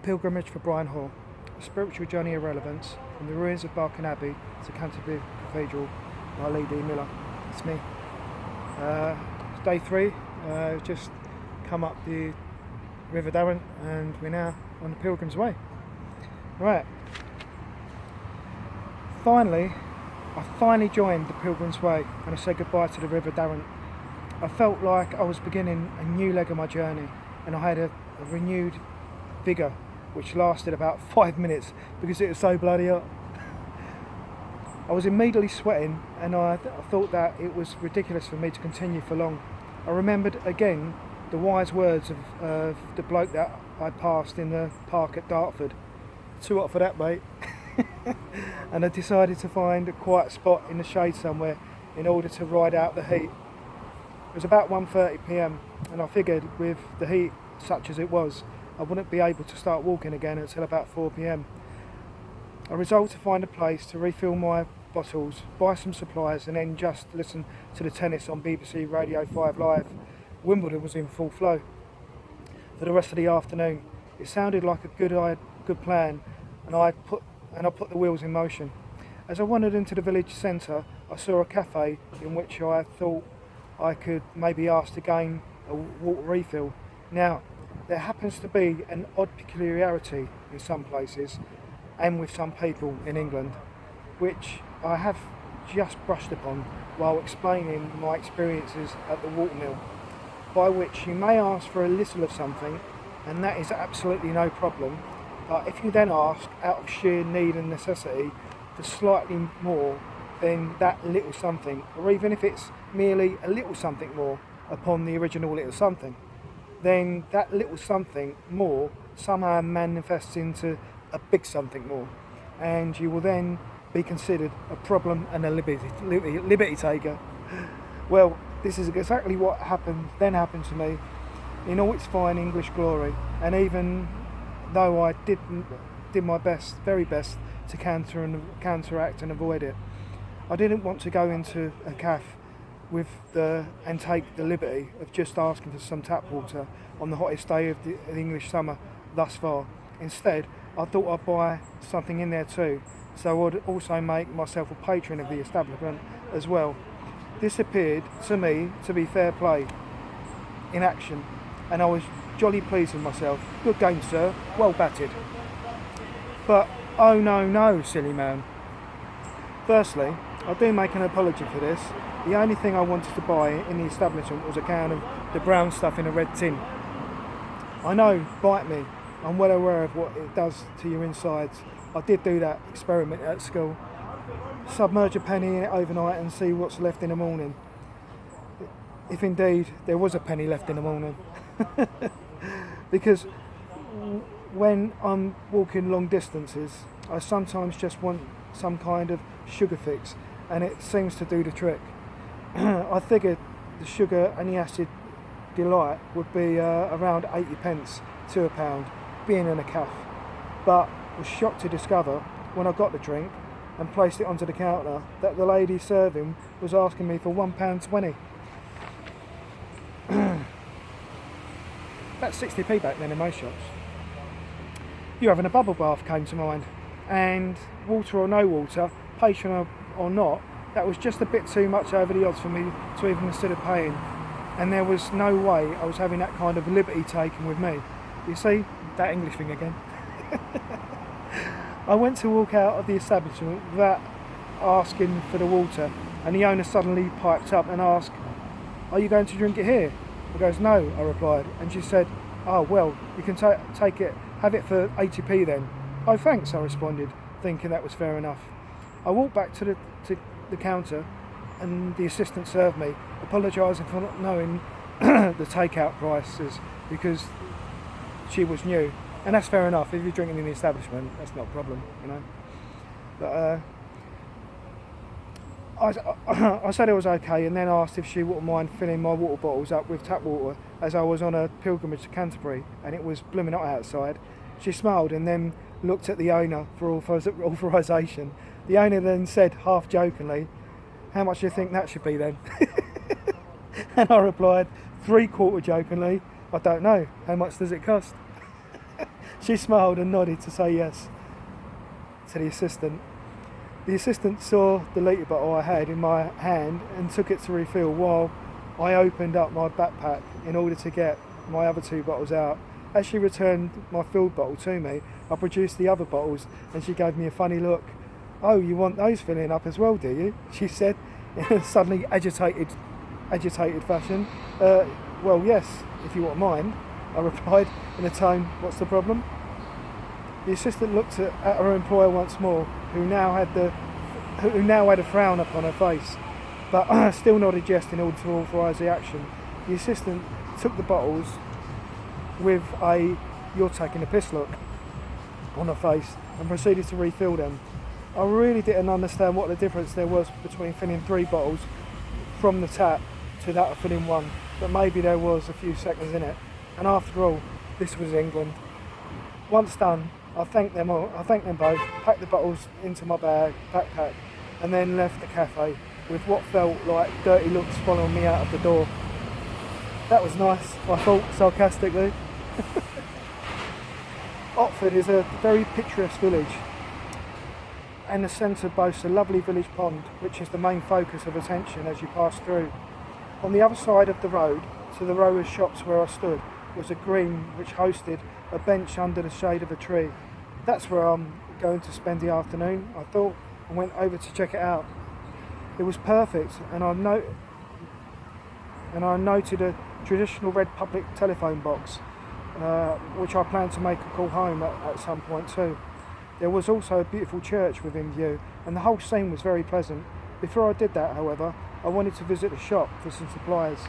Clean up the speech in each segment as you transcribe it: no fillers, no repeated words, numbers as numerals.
Pilgrimage for Brian Hall, a spiritual journey of relevance from the ruins of Barking Abbey to Canterbury Cathedral by Lee D. Miller. It's me. It's day 3, just come up the River Darren and we're now on the Pilgrims Way. Right, I finally joined the Pilgrims Way and I said goodbye to the River Darren. I felt like I was beginning a new leg of my journey and I had a renewed vigour which lasted about 5 minutes because it was so bloody hot. I was immediately sweating and I thought that it was ridiculous for me to continue for long. I remembered again the wise words of the bloke that I passed in the park at Otford. Too hot for that, mate. And I decided to find a quiet spot in the shade somewhere in order to ride out the heat. It was about 1:30 p.m. and I figured with the heat such as it was, I wouldn't be able to start walking again until about 4 p.m. I resolved to find a place to refill my bottles, buy some supplies and then just listen to the tennis on BBC Radio 5 Live. Wimbledon was in full flow for the rest of the afternoon. It sounded like a good plan and I put the wheels in motion. As I wandered into the village centre, I saw a cafe in which I thought I could maybe ask to gain a water refill. Now, there happens to be an odd peculiarity in some places and with some people in England, which I have just brushed upon while explaining my experiences at the water mill, by which you may ask for a little of something and that is absolutely no problem, but if you then ask out of sheer need and necessity for slightly more than that little something, or even if it's merely a little something more upon the original little something, then that little something more somehow manifests into a big something more, and you will then be considered a problem and a liberty taker. Well, this is exactly what happened to me in all its fine English glory, and even though I did my very best to counteract and avoid it, I didn't want to go into a cafe and take the liberty of just asking for some tap water on the hottest day of the English summer thus far. Instead, I thought I'd buy something in there too, so I would also make myself a patron of the establishment as well. This appeared to me to be fair play in action, and I was jolly pleased with myself. Good game, sir, well batted. But oh no, silly man. Firstly, I do make an apology for this. The only thing I wanted to buy in the establishment was a can of the brown stuff in a red tin. I know, bite me, I'm well aware of what it does to your insides. I did do that experiment at school. Submerge a penny in it overnight and see what's left in the morning. If indeed there was a penny left in the morning. Because when I'm walking long distances, I sometimes just want some kind of sugar fix, and it seems to do the trick. I figured the sugar and the acid delight would be around 80 pence to £1, being in a cafe, but was shocked to discover when I got the drink and placed it onto the counter that the lady serving was asking me for £1.20. That's 60p back then in most shops. You having a bubble bath came to mind, and water or no water, patron or not, that was just a bit too much over the odds for me to even consider paying, and there was no way I was having that kind of liberty taken with me. You see, that English thing again. I went to walk out of the establishment without asking for the water, and the owner suddenly piped up and asked, "Are you going to drink it here?" I goes, "No," I replied, and she said, "Oh well, you can take it, have it for 80p then." "Oh thanks," I responded, thinking that was fair enough. I walked back to the counter and the assistant served me, apologising for not knowing the takeout prices because she was new, and that's fair enough. If you're drinking in the establishment, that's not a problem, you know. But I said it was okay, and then asked if she wouldn't mind filling my water bottles up with tap water, as I was on a pilgrimage to Canterbury and it was blooming hot outside. She smiled and then looked at the owner for authorisation. The owner then said, half jokingly, "How much do you think that should be then?" And I replied, 3/4 jokingly, "I don't know. How much does it cost?" She smiled and nodded to say yes to the assistant. The assistant saw the litre bottle I had in my hand and took it to refill while I opened up my backpack in order to get my other 2 bottles out. As she returned my filled bottle to me, I produced the other bottles and she gave me a funny look. "Oh, you want those filling up as well, do you?" she said in a suddenly agitated fashion. Well, yes, if you won't mind," I replied in a tone, "what's the problem?" The assistant looked at her employer once more, who now had a frown upon her face, but still nodded yes in order to authorise the action. The assistant took the bottles with a "you're taking a piss" look on her face and proceeded to refill them. I really didn't understand what the difference there was between filling 3 bottles from the tap to that of filling 1, but maybe there was a few seconds in it. And after all, this was England. Once done, I thanked them both, packed the bottles into my backpack, and then left the cafe with what felt like dirty looks following me out of the door. That was nice, I thought sarcastically. Otford is a very picturesque village, and the centre boasts a lovely village pond, which is the main focus of attention as you pass through. On the other side of the road, to the row of shops where I stood, was a green which hosted a bench under the shade of a tree. That's where I'm going to spend the afternoon, I thought, and went over to check it out. It was perfect, and I noted a traditional red public telephone box, which I planned to make a call home at some point too. There was also a beautiful church within view, and the whole scene was very pleasant. Before I did that, however, I wanted to visit a shop for some supplies,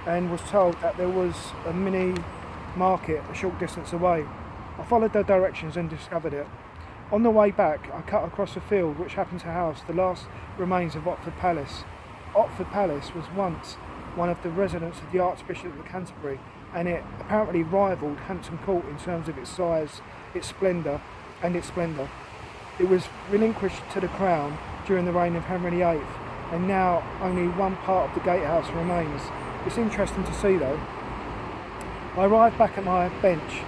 and was told that there was a mini market a short distance away. I followed the directions and discovered it. On the way back, I cut across a field which happened to house the last remains of Otford Palace. Otford Palace was once one of the residents of the Archbishop of Canterbury, and it apparently rivaled Hampton Court in terms of its size, its splendour. It was relinquished to the Crown during the reign of Henry VIII, and now only one part of the gatehouse remains. It's interesting to see though. I arrived back at my bench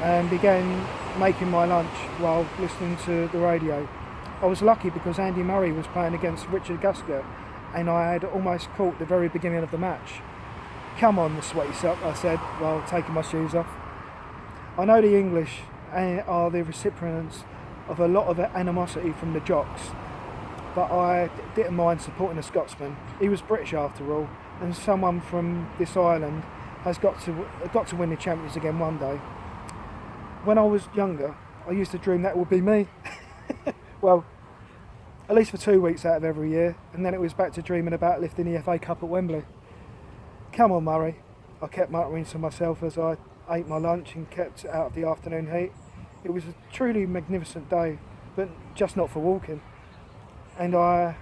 and began making my lunch while listening to the radio. I was lucky because Andy Murray was playing against Richard Gasquet, and I had almost caught the very beginning of the match. "Come on, the sweaty sock," I said while taking my shoes off. I know the English are the recipients of a lot of animosity from the jocks, but I didn't mind supporting a Scotsman. He was British after all, and someone from this island has got to win the Champions again one day. When I was younger, I used to dream that would be me. Well, at least for 2 weeks out of every year, and then it was back to dreaming about lifting the FA Cup at Wembley. "Come on, Murray," I kept muttering to myself as I ate my lunch and kept out of the afternoon heat. It was a truly magnificent day, but just not for walking. And I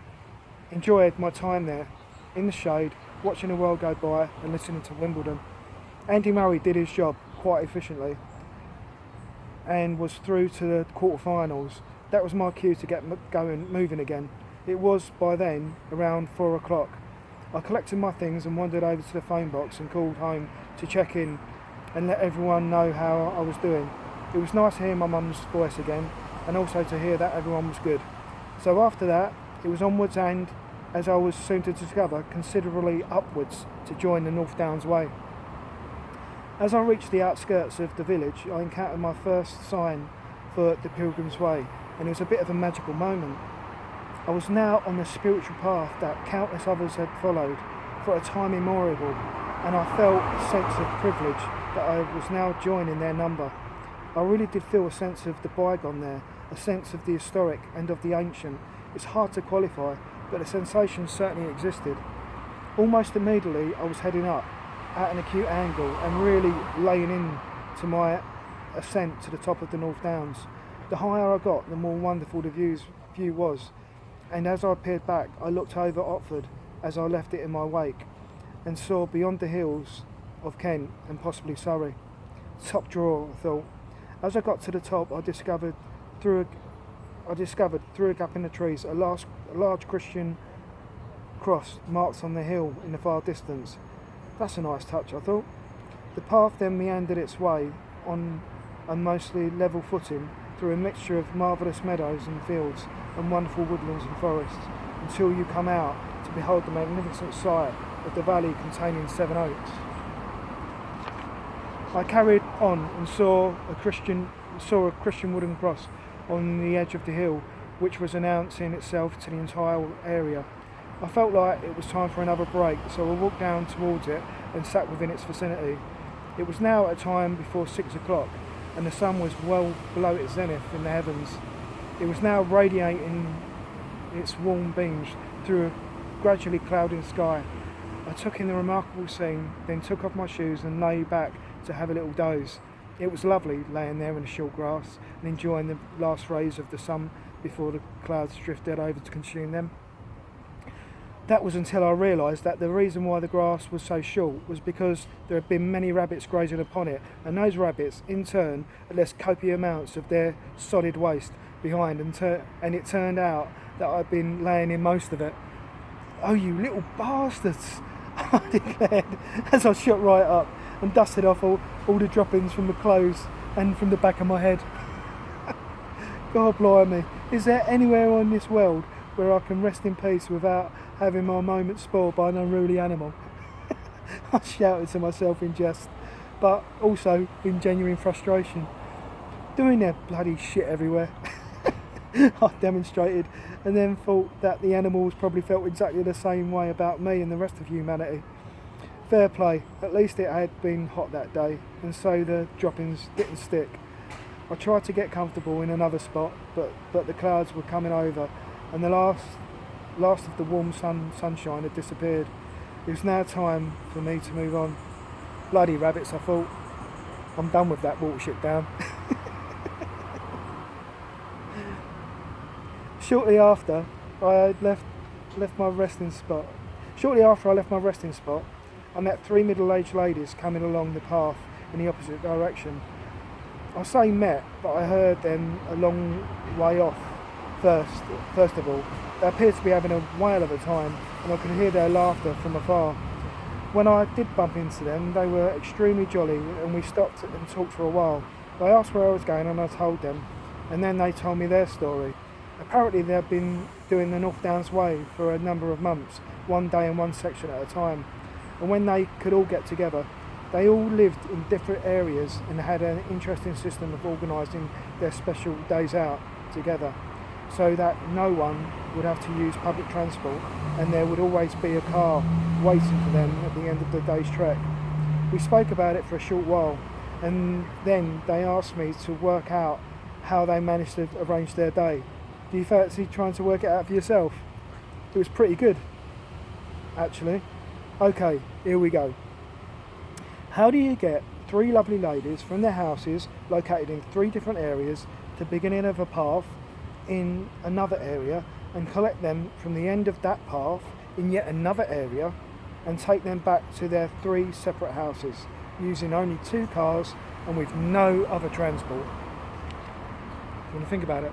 enjoyed my time there, in the shade, watching the world go by and listening to Wimbledon. Andy Murray did his job quite efficiently and was through to the quarterfinals. That was my cue to get moving again. It was, by then, around 4 o'clock. I collected my things and wandered over to the phone box and called home to check in and let everyone know how I was doing. It was nice to hear my mum's voice again, and also to hear that everyone was good. So after that, it was onwards and, as I was soon to discover, considerably upwards to join the North Downs Way. As I reached the outskirts of the village, I encountered my first sign for the Pilgrims Way, and it was a bit of a magical moment. I was now on the spiritual path that countless others had followed for a time immemorial, and I felt a sense of privilege that I was now joining their number. I really did feel a sense of the bygone there, a sense of the historic and of the ancient. It's hard to qualify, but the sensation certainly existed. Almost immediately I was heading up at an acute angle and really laying in to my ascent to the top of the North Downs. The higher I got, the more wonderful the view was, and as I peered back, I looked over Otford as I left it in my wake and saw beyond the hills of Kent and possibly Surrey. Top drawer, I thought. As I got to the top, I discovered through a gap in the trees a large Christian cross marked on the hill in the far distance. That's a nice touch, I thought. The path then meandered its way on and mostly level footing through a mixture of marvellous meadows and fields and wonderful woodlands and forests, until you come out to behold the magnificent sight of the valley containing Seven Oaks. I carried on and saw a Christian wooden cross on the edge of the hill, which was announcing itself to the entire area. I felt like it was time for another break, so I walked down towards it and sat within its vicinity. It was now a time before 6 o'clock, and the sun was well below its zenith in the heavens. It was now radiating its warm beams through a gradually clouding sky. I took in the remarkable scene, then took off my shoes and lay back to have a little doze. It was lovely laying there in the short grass and enjoying the last rays of the sun before the clouds drifted over to consume them. That was until I realised that the reason why the grass was so short was because there had been many rabbits grazing upon it, and those rabbits in turn had left copious amounts of their solid waste behind, and it turned out that I'd been laying in most of it. "Oh, you little bastards," I declared as I shot right up and dusted off all the droppings from the clothes and from the back of my head. God blimey, is there anywhere on this world where I can rest in peace without having my moment spoiled by an unruly animal? I shouted to myself in jest, but also in genuine frustration. Doing their bloody shit everywhere. I demonstrated, and then thought that the animals probably felt exactly the same way about me and the rest of humanity. Fair play, at least it had been hot that day, and so the droppings didn't stick. I tried to get comfortable in another spot, but the clouds were coming over, and the last of the warm sunshine had disappeared. It was now time for me to move on. Bloody rabbits, I thought. I'm done with that watership down. Shortly after I left my resting spot, I met three middle-aged ladies coming along the path in the opposite direction. I say met, but I heard them a long way off first of all. They appeared to be having a whale of a time, and I could hear their laughter from afar. When I did bump into them, they were extremely jolly, and we stopped and talked for a while. I asked where I was going, and I told them, and then they told me their story. Apparently they've been doing the North Downs Way for a number of months, one day in one section at a time. And when they could all get together, they all lived in different areas and had an interesting system of organising their special days out together, so that no one would have to use public transport, and there would always be a car waiting for them at the end of the day's trek. We spoke about it for a short while, and then they asked me to work out how they managed to arrange their day. Do you fancy trying to work it out for yourself? It was pretty good, actually. Okay, here we go. How do you get three lovely ladies from their houses located in three different areas to the beginning of a path in another area, and collect them from the end of that path in yet another area, and take them back to their three separate houses using only two cars and with no other transport? You want to think about it?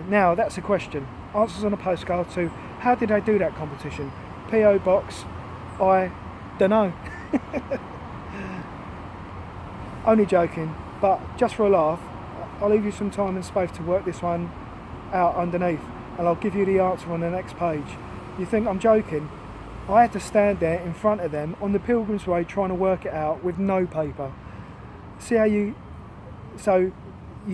Now that's a question. Answers on a postcard to how did they do that competition? P.O. Box, I dunno. Only joking, but just for a laugh, I'll leave you some time and space to work this one out underneath, and I'll give you the answer on the next page. You think I'm joking? I had to stand there in front of them on the Pilgrims Way trying to work it out with no paper. So you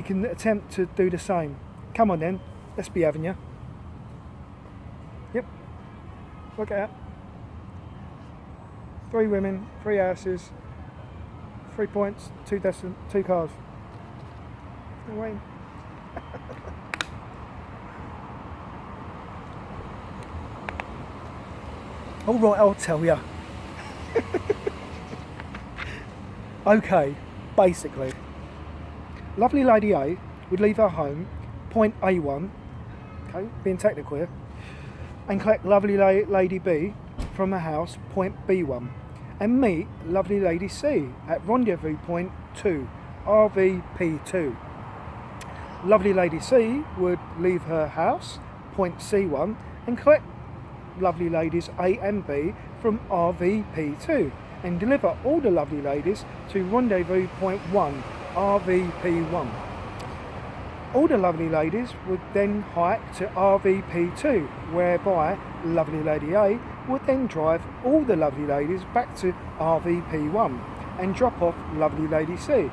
can attempt to do the same. Come on then, let's be having you. Yep, work it out. 3 women, 3 houses, 3 points, 2 cars. No way. All right, I'll tell you. Okay, basically, lovely lady A would leave her home, point A1, okay, being technical here, and collect lovely lady B from her house, point B1, and meet lovely lady C at rendezvous point 2, RVP2. Lovely lady C would leave her house, point C1, and collect lovely ladies A and B from RVP2 and deliver all the lovely ladies to Rendezvous Point 1, RVP1. All the lovely ladies would then hike to RVP2, whereby lovely lady A would then drive all the lovely ladies back to RVP1 and drop off lovely lady C.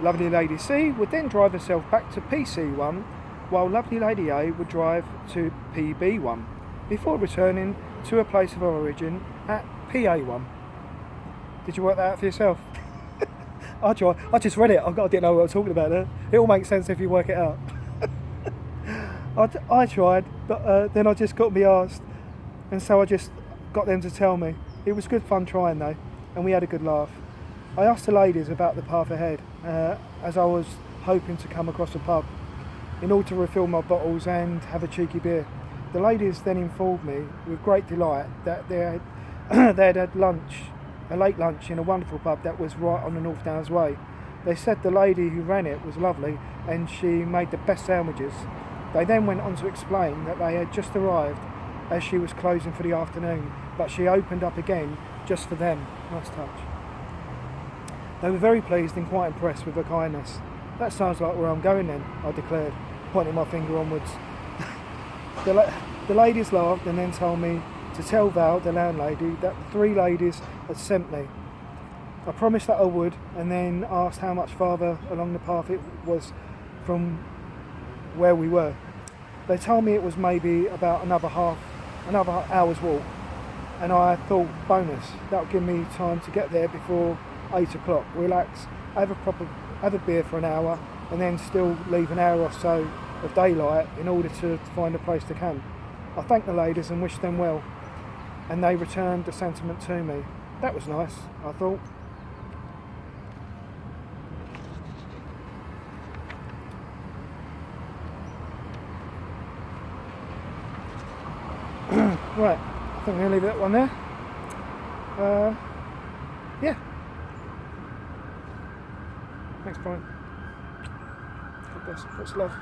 Lovely lady C would then drive herself back to PC1, while lovely lady A would drive to PB1, before returning to her place of origin at PA1. Did you work that out for yourself? I just read it. I didn't know what I was talking about there. It all makes sense if you work it out. I tried, but then I just got me asked, and so I just got them to tell me. It was good fun trying though, and we had a good laugh. I asked the ladies about the path ahead, as I was hoping to come across a pub in order to refill my bottles and have a cheeky beer. The ladies then informed me with great delight that they had had lunch, a late lunch in a wonderful pub that was right on the North Downs Way. They said the lady who ran it was lovely and she made the best sandwiches. They then went on to explain that they had just arrived as she was closing for the afternoon, but she opened up again just for them. Nice touch. They were very pleased and quite impressed with her kindness. That sounds like where I'm going then, I declared, pointing my finger onwards. The ladies laughed and then told me to tell Val, the landlady, that the 3 ladies had sent me. I promised that I would, and then asked how much farther along the path it was from where we were. They told me it was maybe about another hour's walk, and I thought, bonus, that would give me time to get there before 8 o'clock, relax, have a beer for an hour, and then still leave an hour or so of daylight in order to find a place to camp. I thanked the ladies and wished them well, and they returned the sentiment to me. That was nice, I thought. Right, I think I'm going to leave that one there. Yeah. Thanks, Brian. God bless. What's love?